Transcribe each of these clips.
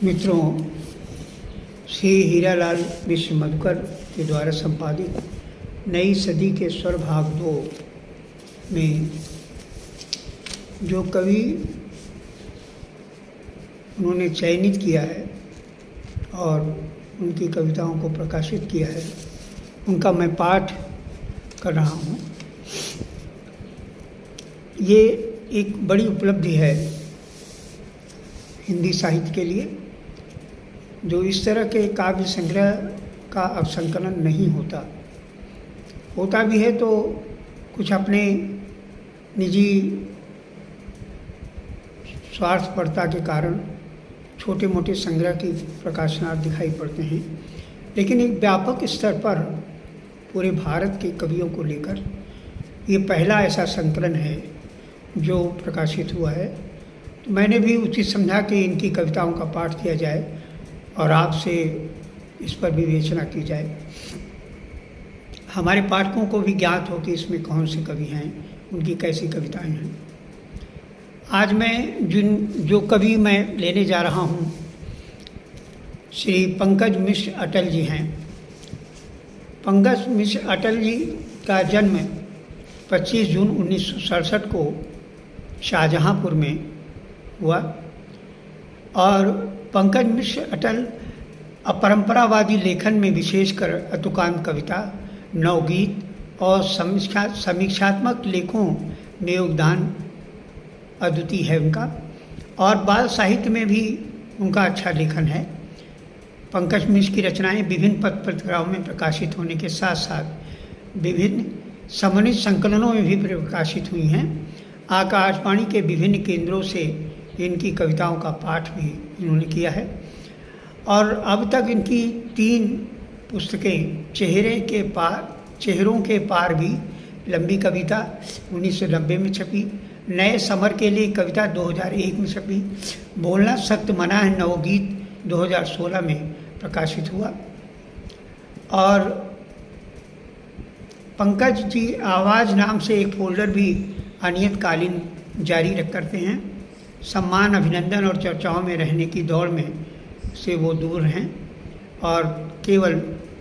मित्रों, श्री हीरालाल मिश्र मधुकर के द्वारा संपादित नई सदी के स्वर भाग 2 में जो कवि उन्होंने चयनित किया है और उनकी कविताओं को प्रकाशित किया है, उनका मैं पाठ कर रहा हूँ। ये एक बड़ी उपलब्धि है हिंदी साहित्य के लिए, जो इस तरह के काव्य संग्रह का अब संकलन नहीं होता भी है तो कुछ अपने निजी स्वार्थपरता के कारण छोटे मोटे संग्रह की प्रकाशनार्थ दिखाई पड़ते हैं, लेकिन एक व्यापक स्तर पर पूरे भारत के कवियों को लेकर ये पहला ऐसा संकलन है जो प्रकाशित हुआ है। तो मैंने भी उचित समझा कि इनकी कविताओं का पाठ किया जाए और आपसे इस पर विवेचना की जाए। हमारे पाठकों को भी ज्ञात हो कि इसमें कौन से कवि हैं, उनकी कैसी कविताएं हैं। आज मैं जो कवि मैं लेने जा रहा हूँ, श्री पंकज मिश्र अटल जी हैं। पंकज मिश्र अटल जी का जन्म 25 जून 1967 को शाहजहाँपुर में हुआ और पंकज मिश्र अटल अपरंपरावादी लेखन में विशेषकर अतुकांत कविता, नवगीत और समीक्षात्मक लेखों में योगदान अद्वितीय है उनका, और बाल साहित्य में भी उनका अच्छा लेखन है। पंकज मिश्र की रचनाएं विभिन्न पत्र पत्रिकाओं में प्रकाशित होने के साथ साथ विभिन्न समन्वित संकलनों में भी प्रकाशित हुई हैं। आकाशवाणी के विभिन्न केंद्रों से इनकी कविताओं का पाठ भी इन्होंने किया है और अब तक इनकी 3 पुस्तकें, चेहरों के पार भी लंबी कविता 1990 में छपी, नए समर के लिए कविता 2001 में छपी, बोलना सख्त मना है नवगीत 2016 में प्रकाशित हुआ। और पंकज जी आवाज़ नाम से एक फोल्डर भी अनियतकालीन जारी करते हैं। सम्मान, अभिनंदन और चर्चाओं में रहने की दौड़ में से वो दूर हैं और केवल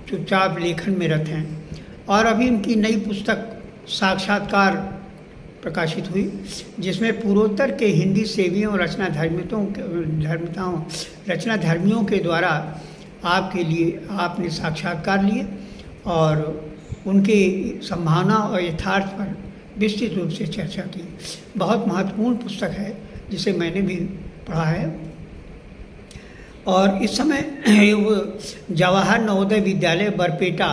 चुपचाप लेखन में रत हैं। और अभी उनकी नई पुस्तक साक्षात्कार प्रकाशित हुई, जिसमें पूर्वोत्तर के हिंदी सेवियों और रचनाधर्मियों के द्वारा आपने साक्षात्कार लिए और उनके संभावना और यथार्थ पर विस्तृत रूप से चर्चा की। बहुत महत्वपूर्ण पुस्तक है जिसे मैंने भी पढ़ा है। और इस समय वो जवाहर नवोदय विद्यालय बरपेटा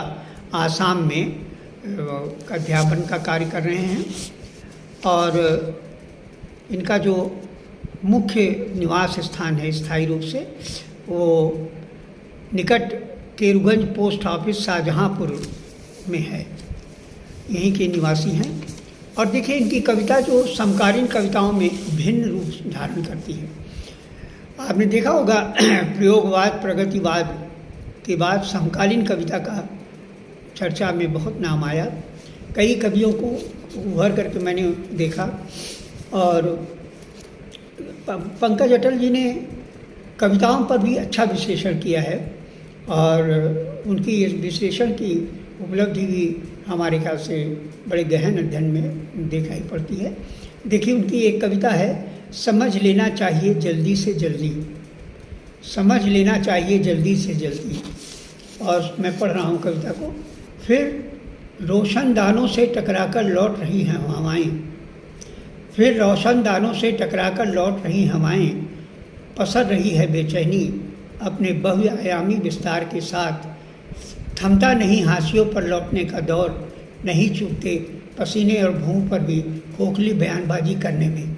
आसाम में अध्यापन का कार्य कर रहे हैं और इनका जो मुख्य निवास स्थान है स्थायी रूप से वो निकट केरुगंज पोस्ट ऑफिस शाहजहाँपुर में है, यहीं के निवासी हैं। और देखिए इनकी कविता जो समकालीन कविताओं में भिन्न रूप धारण करती है। आपने देखा होगा प्रयोगवाद, प्रगतिवाद के बाद समकालीन कविता का चर्चा में बहुत नाम आया। कई कवियों को उभर करके मैंने देखा और पंकज अटल जी ने कविताओं पर भी अच्छा विश्लेषण किया है और उनकी इस विश्लेषण की उपलब्धि भी हमारे ख्याल से बड़े गहन अध्ययन में दिखाई पड़ती है। देखिए उनकी एक कविता है, समझ लेना चाहिए जल्दी से जल्दी, समझ लेना चाहिए जल्दी से जल्दी। और मैं पढ़ रहा हूँ कविता को। फिर रोशनदानों से टकराकर लौट रही हैं हवाएं, फिर रोशनदानों से टकराकर लौट रही हवाएं, पसर रही है बेचैनी अपने बहुआयामी विस्तार के साथ, थमता नहीं हाशियों पर लौटने का दौर, नहीं चूकते पसीने और भूख पर भी खोखली बयानबाजी करने में।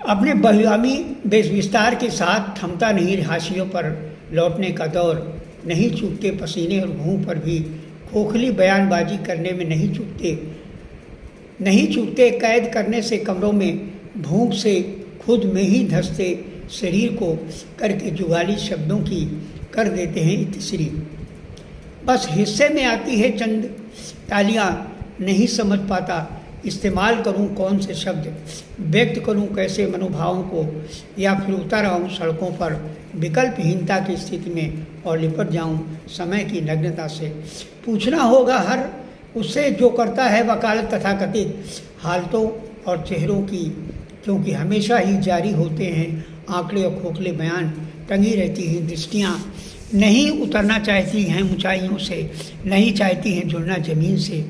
अपने बहुआयामी विस्तार के साथ थमता नहीं हाशियों पर लौटने का दौर, नहीं चूकते पसीने और भूख पर भी खोखली बयानबाजी करने में, नहीं चूकते कैद करने से कमरों में, भूख से खुद में ही धंसते शरीर को करके जुगाली शब्दों की कर देते हैं इतश्री। बस हिस्से में आती है चंद तालियां, नहीं समझ पाता इस्तेमाल करूं कौन से शब्द, व्यक्त करूं कैसे मनोभावों को, या फिर उतर आऊं सड़कों पर विकल्पहीनता की स्थिति में और लिपट जाऊं समय की नग्नता से। पूछना होगा हर उससे जो करता है वकालत तथाकथित हालतों और चेहरों की, क्योंकि हमेशा ही जारी होते हैं आंकड़े और खोखले बयान, टंगी रहती हैं दृष्टियाँ, नहीं उतरना चाहती हैं ऊंचाइयों से, नहीं चाहती हैं जुड़ना ज़मीन से,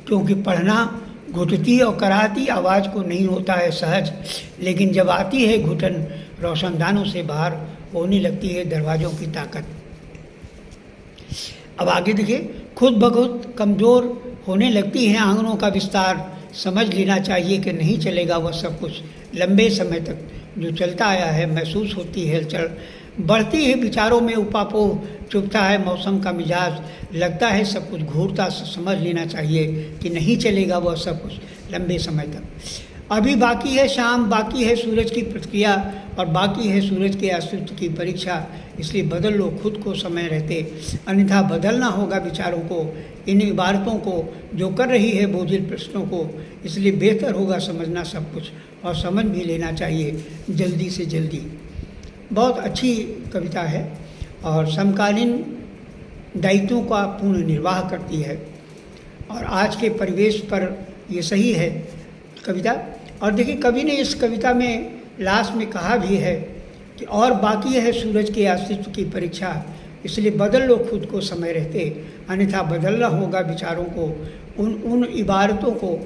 क्योंकि पढ़ना घुटती और कराती आवाज़ को नहीं होता है सहज, लेकिन जब आती है घुटन रोशनदानों से बाहर होने लगती है दरवाज़ों की ताकत। अब आगे देखिए, खुद ब खुद कमज़ोर होने लगती हैं आंगनों का विस्तार, समझ लेना चाहिए कि नहीं चलेगा वह सब कुछ लंबे समय तक जो चलता आया है। महसूस होती है हलचल, बढ़ती है विचारों में उपापोह, चुभता है मौसम का मिजाज, लगता है सब कुछ घूरता, समझ लेना चाहिए कि नहीं चलेगा वह सब कुछ लंबे समय तक। अभी बाकी है शाम, बाकी है सूरज की प्रतिक्रिया और बाकी है सूरज के अस्तित्व की परीक्षा, इसलिए बदल लो खुद को समय रहते, अन्यथा बदलना होगा विचारों को, इन इबारतों को जो कर रही है बोझिल प्रश्नों को, इसलिए बेहतर होगा समझना सब कुछ और समझ भी लेना चाहिए जल्दी से जल्दी। बहुत अच्छी कविता है और समकालीन दायित्वों का पूर्ण निर्वाह करती है और आज के परिवेश पर ये सही है कविता। और देखिए, कवि ने इस कविता में लास्ट में कहा भी है कि और बाकी है सूरज के अस्तित्व की परीक्षा, इसलिए बदल लो खुद को समय रहते, अन्यथा बदलना होगा विचारों को, उन इबारतों को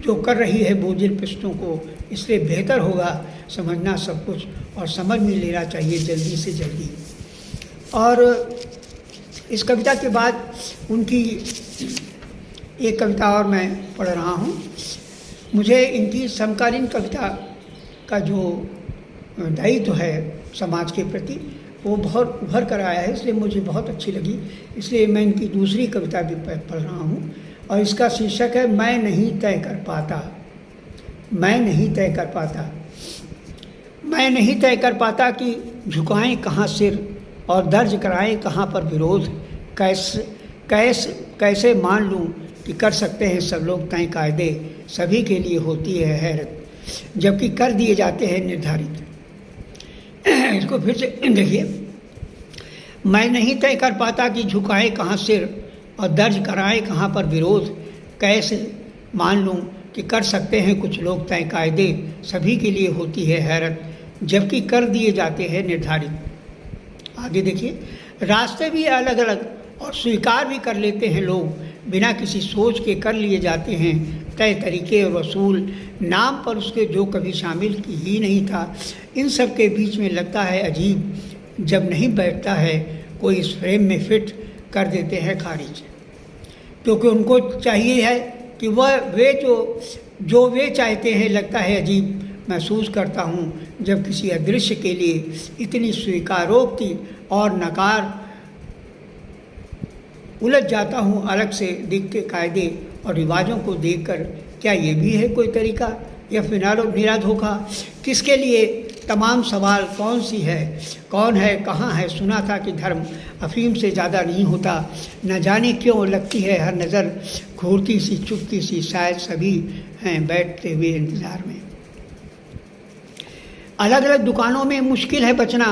जो कर रही है बोझिल प्रश्नों को, इसलिए बेहतर होगा समझना सब कुछ और समझ में लेना चाहिए जल्दी से जल्दी। और इस कविता के बाद उनकी एक कविता और मैं पढ़ रहा हूँ। मुझे इनकी समकालीन कविता का जो दायित्व है समाज के प्रति वो बहुत उभर कर आया है, इसलिए मुझे बहुत अच्छी लगी, इसलिए मैं इनकी दूसरी कविता भी पढ़ रहा हूँ और इसका शीर्षक है मैं नहीं तय कर पाता। मैं नहीं तय कर पाता। मैं नहीं तय कर पाता कि झुकाएं कहाँ सिर और दर्ज कराएं कहाँ पर विरोध, कैसे मान लूँ कि कर सकते हैं सब लोग तय कायदे, सभी के लिए होती है हैरत जबकि कर दिए जाते हैं निर्धारित। इसको फिर से देखिए, मैं नहीं तय कर पाता कि झुकाए कहाँ सिर और दर्ज कराए कहाँ पर विरोध, कैसे मान लूँ कि कर सकते हैं कुछ लोग तय कायदे, सभी के लिए होती है हैरत जबकि कर दिए जाते हैं निर्धारित। आगे देखिए, रास्ते भी अलग अलग और स्वीकार भी कर लेते हैं लोग, बिना किसी सोच के कर लिए जाते हैं तय तरीके और वसूल, नाम पर उसके जो कभी शामिल ही नहीं था। इन सब के बीच में लगता है अजीब जब नहीं बैठता है कोई इस फ्रेम में फिट, कर देते हैं खारिज, क्योंकि उनको चाहिए है कि वे जो वे चाहते हैं। लगता है अजीब महसूस करता हूँ जब किसी अदृश्य के लिए इतनी स्वीकारोक्ति और नकार, उलझ जाता हूँ अलग से दिखते कायदे और रिवाजों को देखकर। क्या ये भी है कोई तरीका या फिर निरा धोखा? किसके लिए तमाम सवाल कौन सी है, कौन है, कहाँ है? सुना था कि धर्म अफीम से ज़्यादा नहीं होता, न जाने क्यों लगती है हर नज़र घूरती सी चुपती सी, शायद सभी हैं बैठते हुए इंतज़ार में। अलग अलग दुकानों में मुश्किल है बचना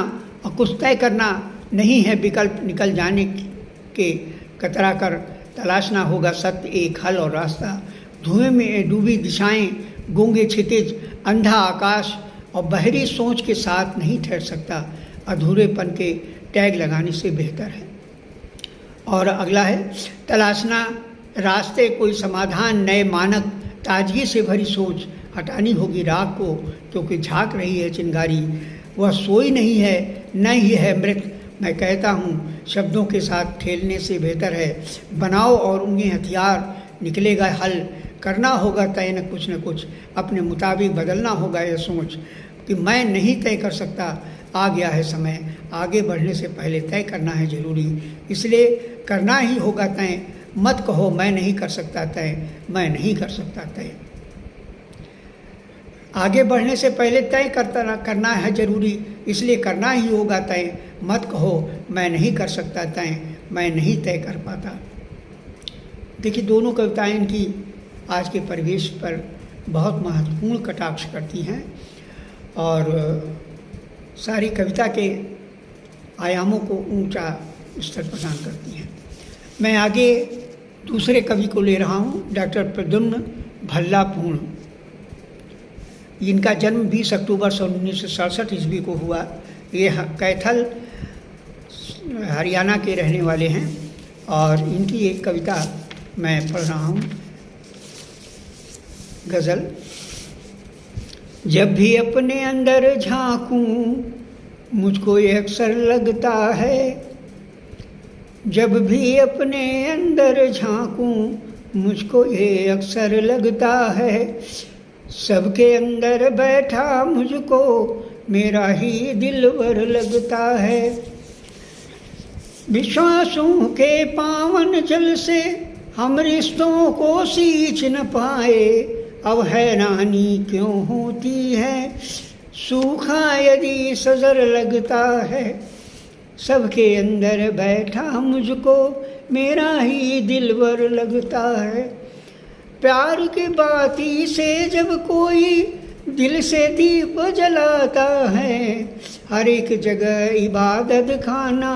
और कुछ तय करना नहीं है विकल्प, निकल जाने के कतरा कर तलाशना होगा सत्य एक हल और रास्ता। धुएं में डूबी दिशाएं, गूंगे क्षितिज, अंधा आकाश और बहरी सोच के साथ नहीं ठहर सकता, अधूरेपन के टैग लगाने से बेहतर है। और अगला है, तलाशना रास्ते, कोई समाधान, नए मानक, ताजगी से भरी सोच, हटानी होगी राग को क्योंकि झांक रही है चिंगारी। वह सोई नहीं है, न ही है मृत, मैं कहता हूँ शब्दों के साथ खेलने से बेहतर है बनाओ और उन्हें हथियार, निकलेगा हल, करना होगा तय न कुछ अपने मुताबिक, बदलना होगा यह सोच कि मैं नहीं तय कर सकता, आ गया है समय, आगे बढ़ने से पहले तय करना है ज़रूरी, इसलिए करना ही होगा तय, मत कहो मैं नहीं कर सकता तय, मैं नहीं कर सकता तय। आगे बढ़ने से पहले तय करना है ज़रूरी, इसलिए करना ही होगा तय, मत कहो मैं नहीं कर सकता तय, मैं नहीं तय कर पाता। देखिए, दोनों कविताएं इनकी आज के परिवेश पर बहुत महत्वपूर्ण कटाक्ष करती हैं और सारी कविता के आयामों को ऊंचा स्तर प्रदान करती हैं। मैं आगे दूसरे कवि को ले रहा हूँ, डॉक्टर प्रद्युम्न भल्लापूर्ण। इनका जन्म 20 अक्टूबर 1967 ईस्वी को हुआ। ये कैथल हरियाणा के रहने वाले हैं और इनकी एक कविता मैं पढ़ रहा हूँ, गज़ल। जब भी अपने अंदर झांकूं मुझको ये अक्सर लगता है, जब भी अपने अंदर झांकूं मुझको ये अक्सर लगता है, सबके अंदर बैठा मुझको मेरा ही दिलवर लगता है। विश्वासों के पावन जल से हम रिश्तों को सींच न पाए, अब हैरानी क्यों होती है, सूखा यदि सजर लगता है, सबके अंदर बैठा मुझको मेरा ही दिलवर लगता है। प्यार की बाती से जब कोई दिल से दीप जलाता है, हर एक जगह इबादत खाना,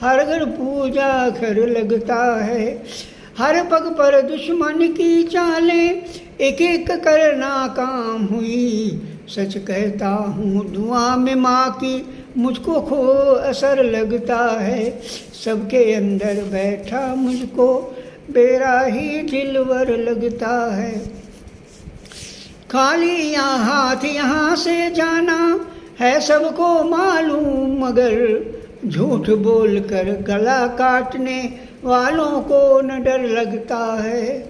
हर घर पूजा घर लगता है। हर पग पर दुश्मन की चालें एक एक कर नाकाम हुई, सच कहता हूँ दुआ में माँ की मुझको खो असर लगता है, सबके अंदर बैठा मुझको मेरा ही दिलवर लगता है। खाली यहाँ हाथ यहाँ से जाना है सबको मालूम, मगर झूठ बोलकर गला काटने वालों को न डर लगता है।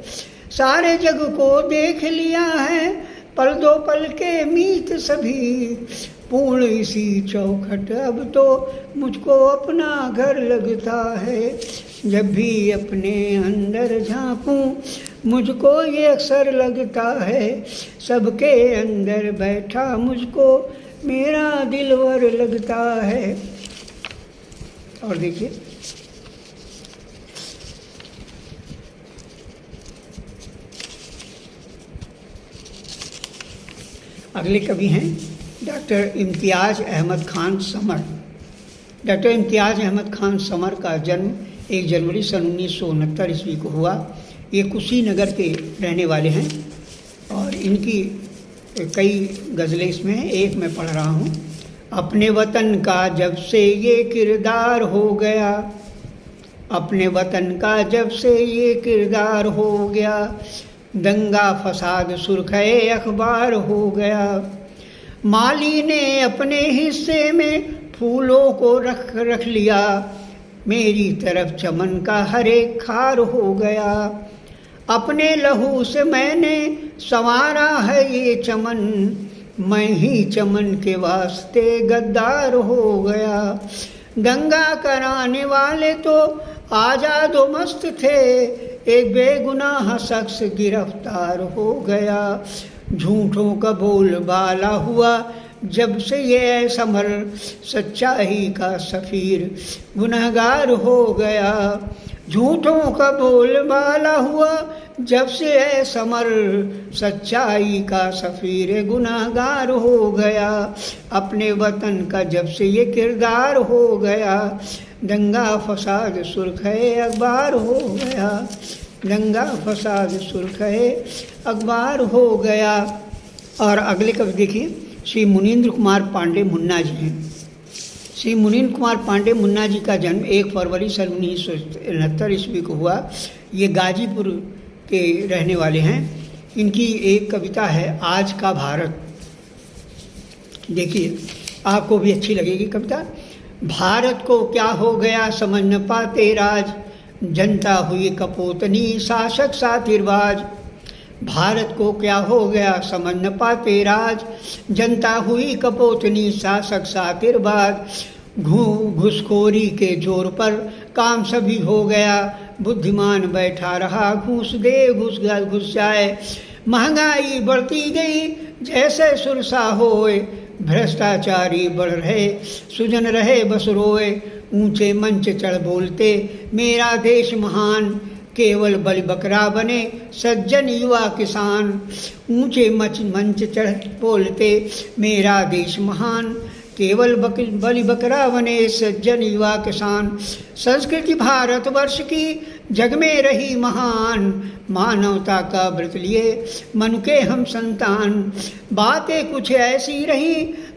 सारे जग को देख लिया है पल दो पल के मीत सभी, पूर्ण इसी चौखट अब तो मुझको अपना घर लगता है। जब भी अपने अंदर झांकूं मुझको ये अक्सर लगता है, सबके अंदर बैठा मुझको मेरा दिलवर लगता है। और देखिए, अगले कवि हैं डॉक्टर इम्तियाज़ अहमद खान समर। डॉक्टर इम्तियाज़ अहमद खान समर का जन्म 1 जनवरी सन 1969 ईस्वी को हुआ। ये कुशीनगर के रहने वाले हैं और इनकी कई गज़लें इसमें हैं, एक मैं पढ़ रहा हूँ। अपने वतन का जब से ये किरदार हो गया, अपने वतन का जब से ये किरदार हो गया, दंगा फसाद सुर्ख़ए अखबार हो गया। माली ने अपने हिस्से में फूलों को रख लिया, मेरी तरफ चमन का हर एक खार हो गया। अपने लहू से मैंने संवारा है ये चमन, मैं ही चमन के वास्ते गद्दार हो गया। दंगा कराने वाले तो आज़ाद व मस्त थे, एक बेगुनाह शख्स गिरफ्तार हो गया। झूठों का बोलबाला हुआ जब से ये समर, सच्चाई का सफ़ीर गुनहगार हो गया। झूठों का बोलबाला हुआ जब से है समर, सच्चाई का सफ़ीर गुनहगार हो गया। अपने वतन का जब से ये किरदार हो गया, दंगा फसाद सुर्ख़ए अखबार हो गया। दंगा फसाद सुर्ख़ए अखबार हो गया। और अगले कवि देखिए, श्री मुनीन्द्र कुमार पांडे मुन्ना जी हैं। श्री मुनीन्द्र कुमार पांडे मुन्ना जी का जन्म 1 फरवरी सन 1969 ईस्वी को हुआ। ये गाजीपुर के रहने वाले हैं। इनकी एक कविता है आज का भारत। देखिए, आपको भी अच्छी लगेगी कविता। भारत को क्या हो गया समझ न पाते राज, जनता हुई कपोतनी शासक सातिरबाज। भारत को क्या हो गया समझ न पाते राज, जनता हुई कपोतनी शासक सातिरबाज। घूसखोरी के जोर पर काम सभी हो गया, बुद्धिमान बैठा रहा घूस दे घुस जाए। महंगाई बढ़ती गई जैसे सुरसा होए, भ्रष्टाचारी बढ़ रहे सुजन रहे बस रोए। ऊंचे मंच चढ़ बोलते मेरा देश महान, केवल बलि बकरा बने सज्जन युवा किसान, ऊंचे मंच चढ़ बोलते मेरा देश महान। केवल बलि बकरा बने सज्जन युवा किसान, संस्कृति भारतवर्ष की जग में रही महान। मानवता का व्रत लिए मनु के हम संतान, बातें कुछ ऐसी रही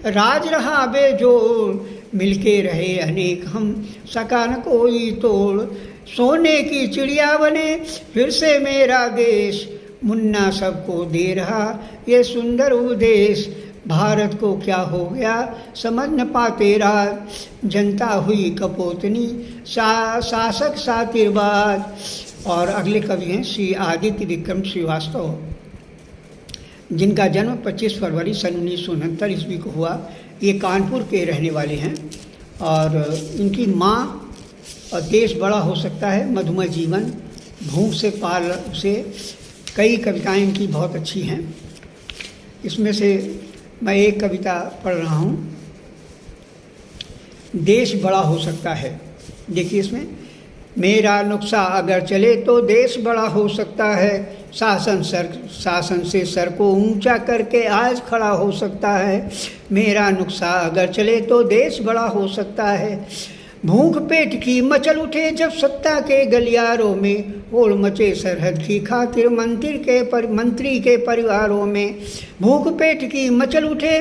राज रहा बेजोड़। मिलके रहे अनेक हम सका न कोई तोड़, सोने की चिड़िया बने फिर से मेरा देश। मुन्ना सबको दे रहा ये सुंदर उपदेश, भारत को क्या हो गया समझ न पाते राज। जनता हुई कपोतनी शासक सातिरबाज। और अगले कवि हैं श्री आदित्य विक्रम श्रीवास्तव, जिनका जन्म 25 फरवरी सन 1969 ईस्वी को हुआ। ये कानपुर के रहने वाले हैं और इनकी माँ और देश बड़ा हो सकता है, मधुमय जीवन, भूख से पार से, कई कविताएं इनकी बहुत अच्छी हैं। इसमें से मैं एक कविता पढ़ रहा हूँ, देश बड़ा हो सकता है। देखिए इसमें, मेरा नुक्सा अगर चले तो देश बड़ा हो सकता है। शासन से सर को ऊंचा करके आज खड़ा हो सकता है। मेरा नुक्सा अगर चले तो देश बड़ा हो सकता है। भूख पेट की मचल उठे जब सत्ता के गलियारों में, होड़ मचे सरहद की खातिर मंत्री के परिवारों में। भूख पेट की मचल उठे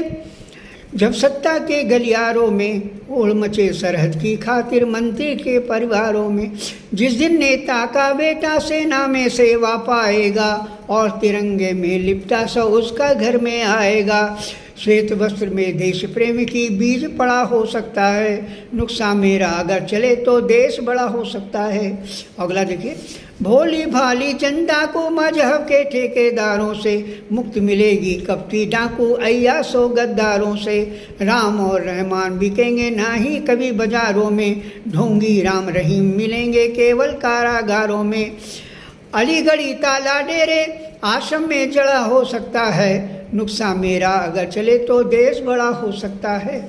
जब सत्ता के गलियारों में, होड़ मचे सरहद की खातिर मंत्री के परिवारों में। जिस दिन नेता का बेटा सेना में सेवा पाएगा और तिरंगे में लिपटा सा उसका घर में आएगा। श्वेत वस्त्र में देश प्रेम की बीज पड़ा हो सकता है। नुक्सा मेरा अगर चले तो देश बड़ा हो सकता है। अगला देखिए, भोली भाली जनता को मजहब के ठेकेदारों से मुक्त मिलेगी कपटी डाकू अय्यासो गद्दारों से। राम और रहमान बिकेंगे ना ही कभी बाजारों में, ढोंगी राम रहीम मिलेंगे केवल कारागारों में। अलीगढ़ी ताला डेरे आश्रम में जड़ा हो सकता है। नुक्सा मेरा अगर चले तो देश बड़ा हो सकता है।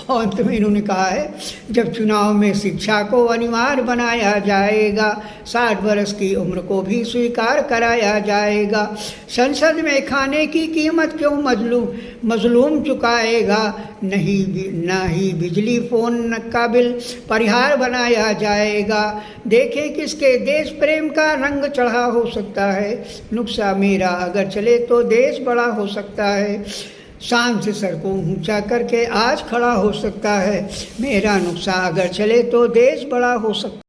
और अंत में इन्होंने कहा है, जब चुनाव में शिक्षा को अनिवार्य बनाया जाएगा, 60 वर्ष की उम्र को भी स्वीकार कराया जाएगा। संसद में खाने की कीमत क्यों मजलूम चुकाएगा, ना ही बिजली फोन का बिल परिहार बनाया जाएगा। देखें किसके देश प्रेम का रंग चढ़ा हो सकता है। नुक्सा मेरा अगर चले तो देश बड़ा हो सकता है। शान से सर को ऊंचा करके आज खड़ा हो सकता है। मेरा नुक्सा अगर चले तो देश बड़ा हो सकता है।